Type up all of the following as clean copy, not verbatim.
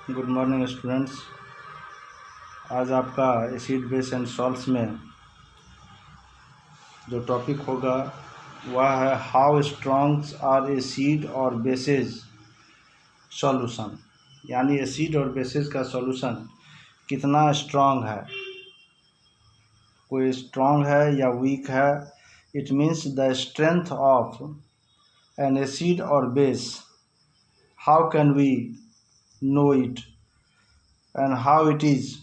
Good morning students. आज आपका acid base and salts में जो टॉपिक होगा वह है हाउ स्ट्रॉन्ग्स आर एसिड और बेसेस सॉल्यूशन, यानी एसिड और बेसेस का सॉल्यूशन कितना स्ट्रॉन्ग है, कोई स्ट्रॉन्ग है या वीक है। It means the strength of an acid और base, how can we know it and how it is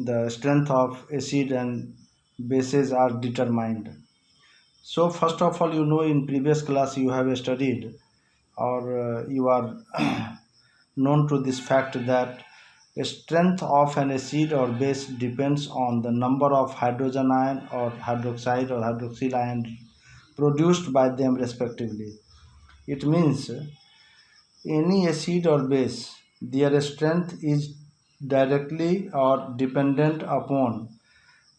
the strength of acid and bases are determined. So first of all, in previous class you have studied or you are known to this fact that strength of an acid or base depends on the number of hydrogen ion or hydroxide or hydroxyl ion produced by them respectively. It means any acid or base, their strength is directly or dependent upon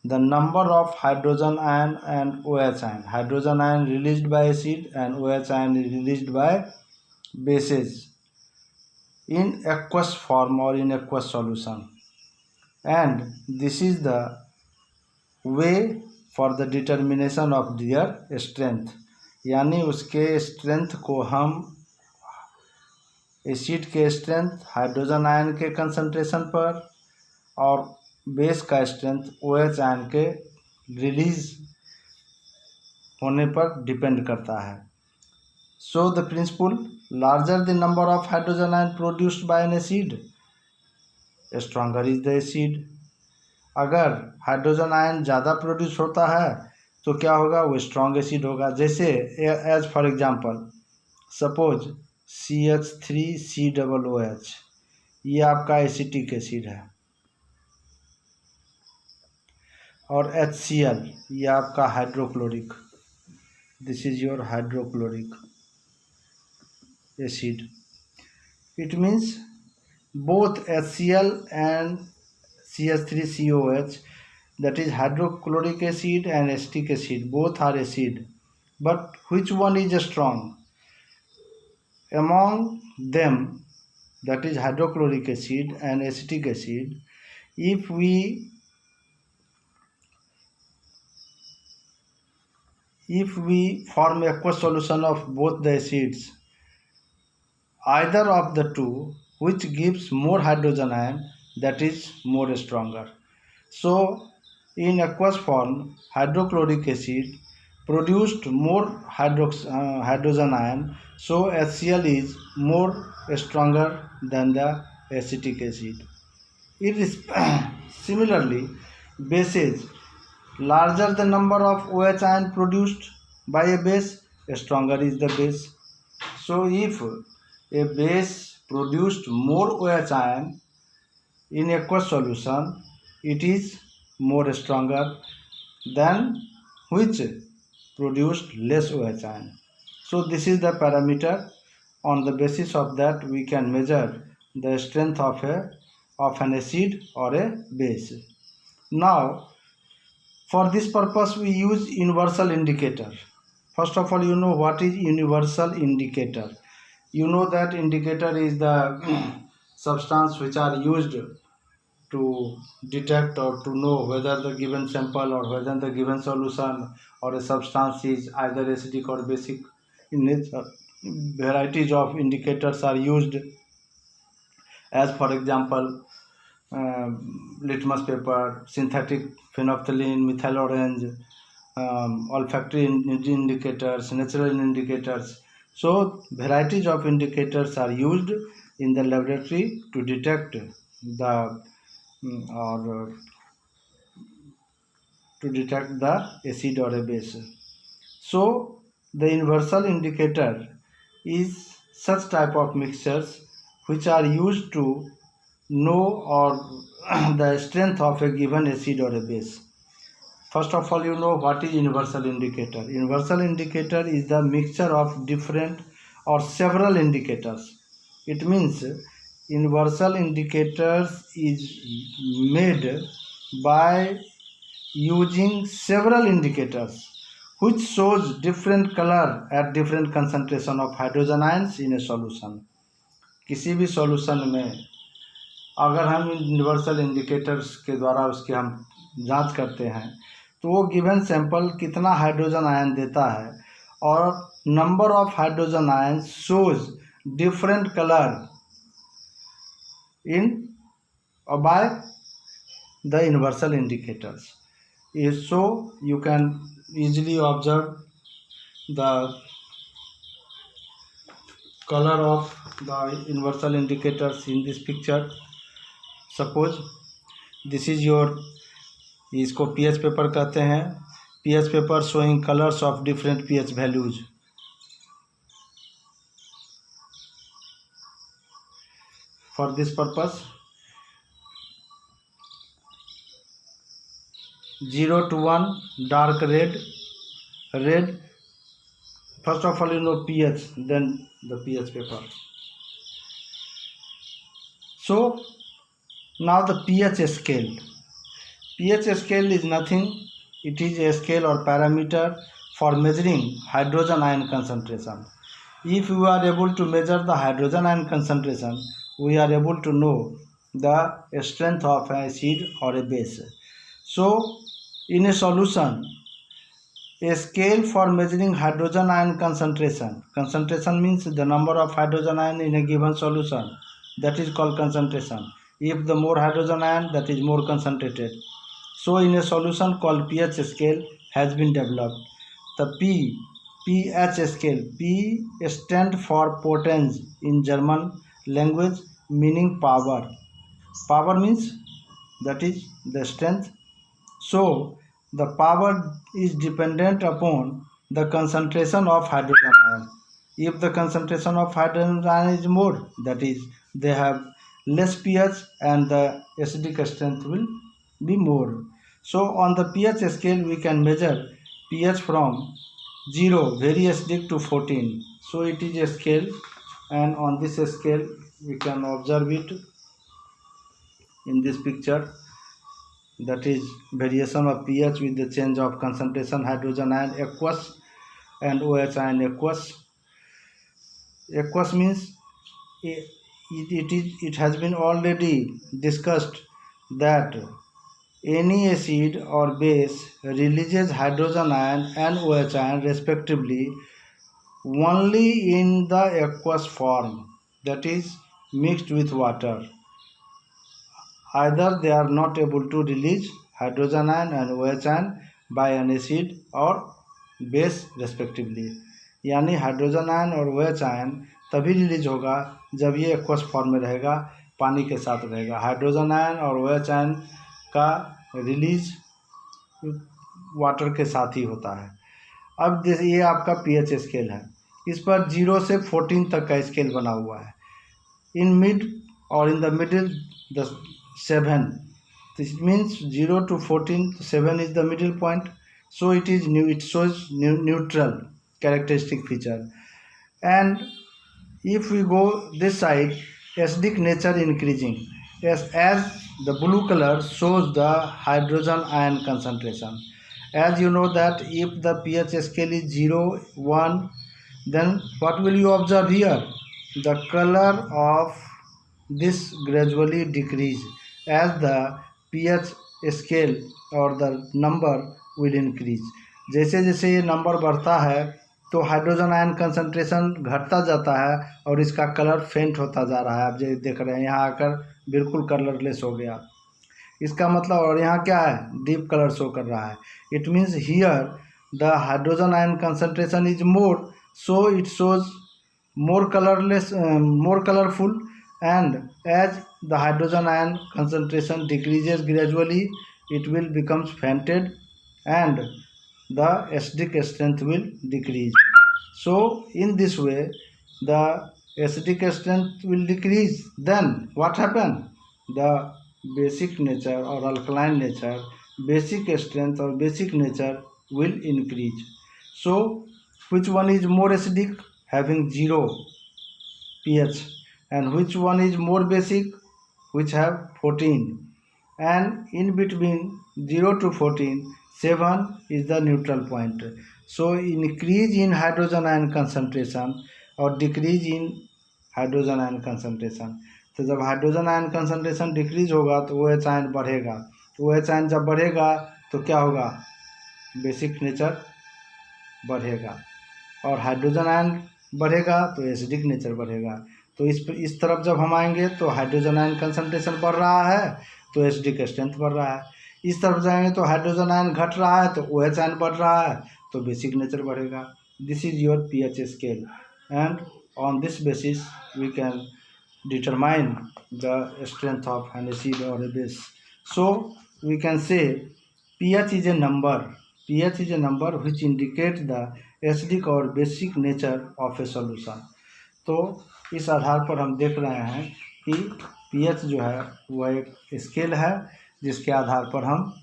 the number of hydrogen ion and OH ion. Hydrogen ion released by acid and OH ion released by bases in aqueous form or in aqueous solution. And this is the way for the determination of their strength. यानी उसके strength को हम acid के strength hydrogen ion के concentration पर और base का strength OH ion के रिलीज होने पर डिपेंड करता है। So the principle, larger the number of hydrogen ion produced by an acid, stronger is the acid. अगर हाइड्रोजन आयन ज़्यादा प्रोड्यूस होता है तो क्या होगा, वो स्ट्रॉन्ग एसिड होगा। जैसे as for example suppose CH3COOH, ये आपका एसिटिक एसिड है, और HCl ये आपका hydrochloric, this is your hydrochloric acid. It means both HCl and CH3COOH, that is hydrochloric acid and acetic acid, both are acid, but which one is strong among them, that is hydrochloric acid and acetic acid? If we form aqueous solution of both the acids, either of the two which gives more hydrogen ion, that is more stronger. So in aqueous form, hydrochloric acid produced more hydrogen ion, so HCl is more stronger than the acetic acid. It is similarly, bases, larger the number of OH ion produced by a base, stronger is the base. So if a base produced more OH ion in aqueous solution, it is more stronger than which produced less OH ion. So this is the parameter. On the basis of that we can measure the strength of an acid or a base. Now for this purpose we use universal indicator. First of all, what is universal indicator. You know that indicator is the substance which are used to detect or to know whether the given sample or whether the given solution or a substance is either acidic or basic in nature. Varieties of indicators are used, as for example litmus paper, synthetic phenolphthalein, methyl orange, olfactory indicators, natural indicators. So varieties of indicators are used in the laboratory to detect the acid or a base. So the universal indicator is such type of mixtures which are used to know or the strength of a given acid or a base. First of all, what is universal indicator. Universal indicator is the mixture of different or several indicators. It means universal indicators is made by using several indicators which shows different color at different concentration of hydrogen ions in a solution. किसी भी solution में अगर हम universal indicators के द्वारा उसकी हम जांच करते हैं तो वो गिवन सैंपल कितना हाइड्रोजन आयन देता है और number of hydrogen ion shows different colour in by the universal indicators. So you can easily observe the color of the universal indicators in this picture. Suppose this is your, इसको pH paper कहते हैं, pH paper showing colors of different pH values. For this purpose 0 to 1 dark red. First of all you know pH, then the pH paper. So now the pH scale. pH scale is nothing, it is a scale or parameter for measuring hydrogen ion concentration. If you are able to measure the hydrogen ion concentration, we are able to know the strength of an acid or a base. So in a solution, a scale for measuring hydrogen ion concentration means the number of hydrogen ion in a given solution, that is called concentration. If the more hydrogen ion, that is more concentrated. So in a solution called pH scale has been developed. The pH scale, P stand for potence in German language, meaning power. Power means that is the strength. So the power is dependent upon the concentration of hydrogen ion. If the concentration of hydrogen ion is more, that is they have less pH and the acidic strength will be more. So on the pH scale we can measure pH from 0 very acidic to 14. So it is a scale, and on this scale we can observe it in this picture, that is variation of pH with the change of concentration. Hydrogen ion aqueous and OH ion aqueous. Aqueous means it has been already discussed that any acid or base releases hydrogen ion and OH ion respectively only in the aqueous form, that is mixed with water. Either they are not able to release hydrogen ion and OH ion by an acid or base respectively. यानी hydrogen ion और OH ion तभी release होगा जब ये aqueous form में रहेगा, पानी के साथ रहेगा. हाइड्रोजन आयन और OH आयन का रिलीज वाटर के साथ ही होता है. अब ये आपका pH स्केल है, इस पर 0 से 14 तक का स्केल बना हुआ है. इन मिड और in the middle the 7. This means 0 to 14, 7 is the middle point. So it is new, it shows neutral characteristic feature. And if we go this side, acidic nature increasing as the blue color shows the hydrogen ion concentration. As you know that if the pH scale is 0, 1, then what will you observe here? The color of this gradually decrease as the pH scale or the number will increase. जैसे जैसे ये number बढ़ता है तो hydrogen ion concentration घटता जाता है और इसका कलर फेंट होता जा रहा है. आप जो देख रहे हैं यहाँ आकर बिल्कुल कलरलेस हो गया. इसका मतलब, और यहाँ क्या है, डीप कलर शो कर रहा है. It means here the hydrogen ion concentration is more, so it shows more colorless, more colorful, and as the hydrogen ion concentration decreases gradually, it will becomes fainted and the acidic strength will decrease. So in this way the acidic strength will decrease. Then what happen? The basic nature or alkaline nature, basic strength or basic nature will increase. So which one is more acidic? Having 0 pH. And which one is more basic? Which have 14. And in between 0 to 14, 7 is the neutral point. So increase in hydrogen ion concentration और decrease in hydrogen ion concentration. तो जब hydrogen ion concentration decrease होगा तो OH ion बढ़ेगा, तो OH ion जब बढ़ेगा तो क्या होगा, बेसिक नेचर बढ़ेगा, और हाइड्रोजन आयन बढ़ेगा तो एसिडिक नेचर बढ़ेगा। तो इस तरफ जब हम आएंगे तो हाइड्रोजन आयन कंसंट्रेशन बढ़ रहा है तो एसिडिक स्ट्रेंथ बढ़ रहा है, इस तरफ जाएंगे तो हाइड्रोजन आयन घट रहा है तो OH आयन बढ़ रहा है तो बेसिक नेचर बढ़ेगा। This is your pH scale and on this basis we can determine the strength of an acid or a base. So we can say pH is a number. pH is a number which indicates the acidic or basic nature of a solution. तो इस आधार पर हम देख रहे हैं कि pH जो है वह एक स्केल है जिसके आधार पर हम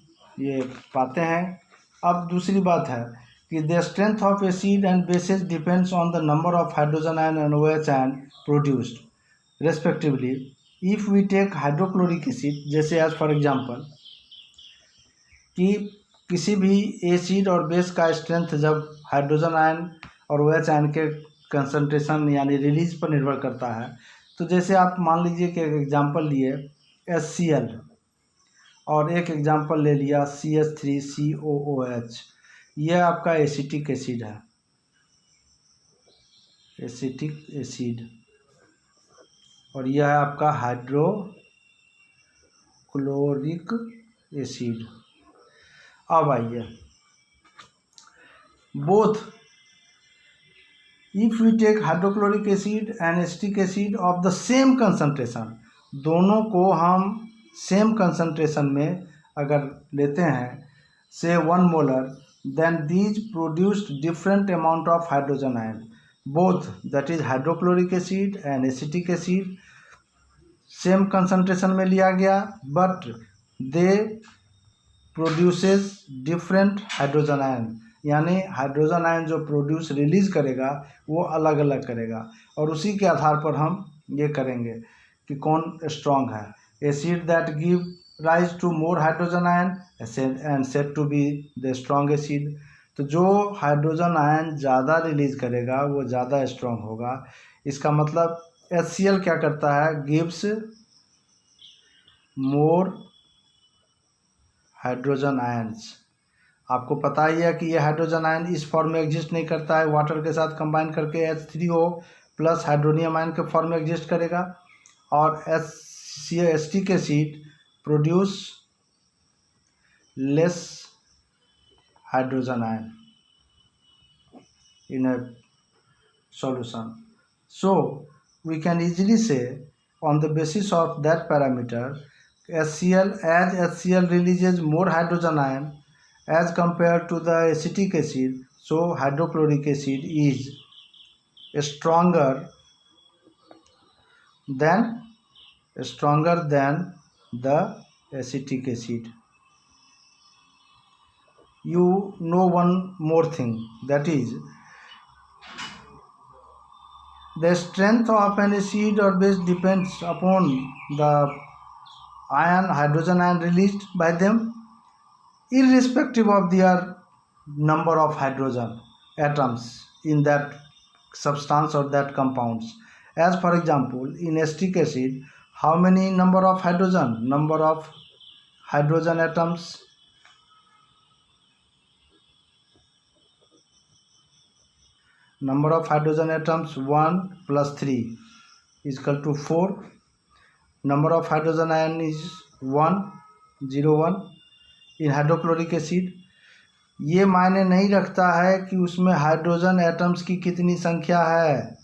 ये पाते हैं। अब दूसरी बात है कि the strength of acid and bases depends on the number of hydrogen ion एंड OH ion produced respectively. If we take hydrochloric acid, जैसे एज फॉर एग्जांपल कि किसी भी एसिड और बेस का स्ट्रेंथ जब हाइड्रोजन आयन और OH आयन के कंसंट्रेशन यानी रिलीज पर निर्भर करता है। तो जैसे आप मान लीजिए कि एक एग्जांपल लिए HCl और एक एग्जांपल ले लिया CH3COOH, यह आपका एसिटिक एसिड है, एसिटिक एसिड, और यह है आपका हाइड्रोक्लोरिक एसिड। अब आइए, both if we take hydrochloric acid and acetic acid of the same concentration, दोनों को हम सेम कंसंट्रेशन में अगर लेते हैं, say 1 molar, then these produced different amount of hydrogen ion, both that is hydrochloric acid and acetic acid same concentration में लिया गया, but they produces different hydrogen ion, यानी हाइड्रोजन आयन जो प्रोड्यूस रिलीज करेगा वो अलग अलग करेगा, और उसी के आधार पर हम ये करेंगे कि कौन स्ट्रॉन्ग है। Acid that give rise to more hydrogen ion and said to be the strong acid. तो जो हाइड्रोजन आयन ज़्यादा रिलीज करेगा वो ज़्यादा स्ट्रॉन्ग होगा। इसका मतलब HCl क्या करता है, गिव्स मोर हाइड्रोजन आयन्स। आपको पता ही है कि ये हाइड्रोजन आयन इस फॉर्म में एग्जिस्ट नहीं करता है, वाटर के साथ कंबाइन करके H3O प्लस हाइड्रोनियम आयन के फॉर्म में एग्जिस्ट करेगा, और acetic acid produce less hydrogen ion in a solution. So we can easily say on the basis of that parameter, HCl, as HCl releases more hydrogen ion as compared to the acetic acid, so hydrochloric acid is stronger than the acetic acid. You know one more thing, that is the strength of an acid or base depends upon the hydrogen ion released by them, irrespective of their number of hydrogen atoms in that substance or that compounds. As for example, in acetic acid, how many number of hydrogen atoms? Number of hydrogen atoms 1 plus 3 is equal to 4. Number of hydrogen ion is 1, 0, 1 in hydrochloric acid. ये मायने नहीं रखता है कि उसमें hydrogen atoms की कितनी संख्या है।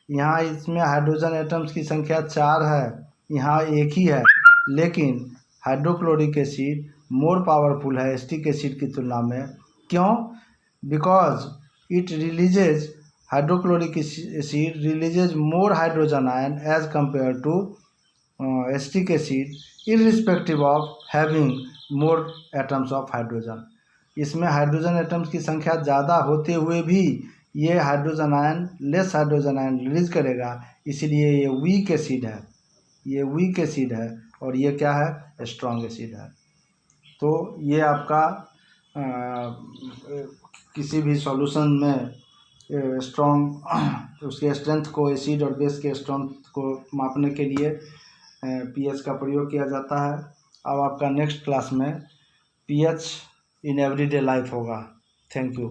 यहाँ इसमें हाइड्रोजन एटम्स की संख्या 4 है, यहाँ एक ही है, लेकिन हाइड्रोक्लोरिक एसिड मोर पावरफुल है एसिटिक एसिड की तुलना में। क्यों? Because it releases hydrochloric acid releases more hydrogen ion as compared to acetic acid, irrespective of having more atoms of hydrogen. इसमें हाइड्रोजन एटम्स की संख्या ज़्यादा होते हुए भी ये hydrogen ion less hydrogen ion release करेगा, इसलिए ये वीक एसिड है, ये वीक एसिड है, और ये क्या है, स्ट्रॉन्ग एसिड है। तो ये आपका किसी भी सॉल्यूशन में स्ट्रॉन्ग उसके स्ट्रेंथ को, एसिड और बेस के स्ट्रेंथ को मापने के लिए पीएच का प्रयोग किया जाता है। अब आपका नेक्स्ट क्लास में पीएच इन एवरीडे लाइफ होगा। Thank you.